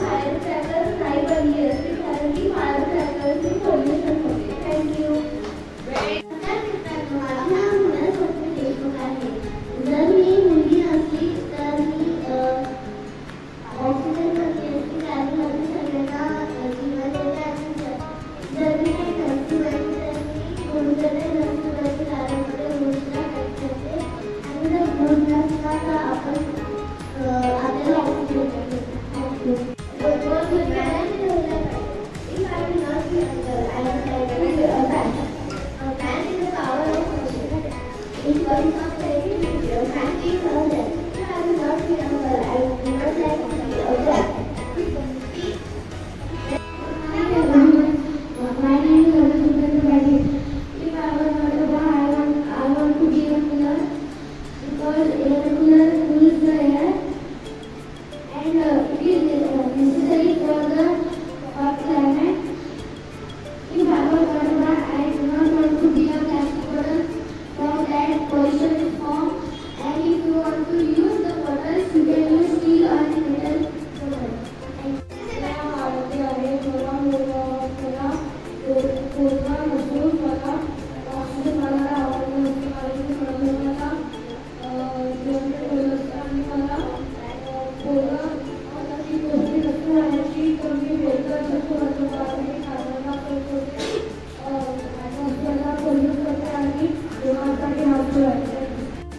firecrackers नाही बनली असती कारण की firecrackers नी pollution होते. Thank you. जर मी मुलगी असली तर मी ऑक्सिजन करते असती कारण माझ्या सगळ्यांना जीवन देते आणि जर मी काही नसती बनली तर मी गुरुजने नसती कारण गुरुजला हेल्प करते आणि जर गुरु नसला तर आपण आपल्याला ऑक्सिजन देते. If I will not be I will be a fan. A fan is the power of motion. It was not very difficult. Fan is a fan. If I will not be a girl, I would not like to be a girl. My name is Abhishek. If I was not a boy, I want to be a cooler because air cooler cools the air and it is necessary for the climate. If I was not a boy, I do not want to be a plastic bottle because that pollution is formed. And if you want to use the bottles, you can use steel or metal bottles.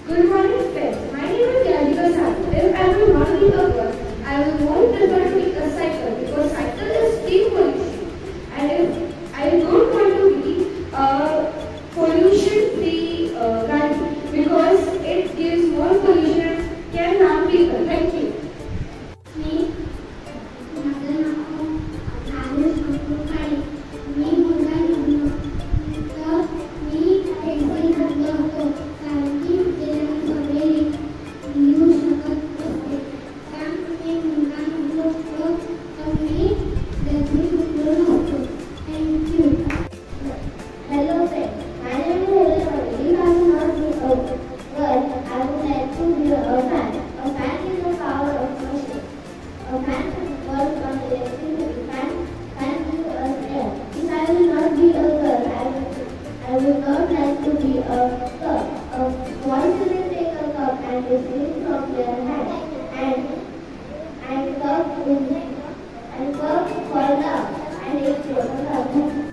Good morning, friends. My name is Yadika Sadu. If I will not be a girl, I will more prefer to be a cycle because cycle is steam pollution. And if I don't want to be a pollution-free guy because it gives more pollution can harm people. Thank you. Me, hello friends, my name is Elizabeth. If I will not be a girl, I would like to be a fan. A fan is the power of motion. A fan works on electricity. Fan gives us air. If I will not be a girl, I would not like to be a cup. A boy will take a cup and receive from their hand and cup fall down and explode.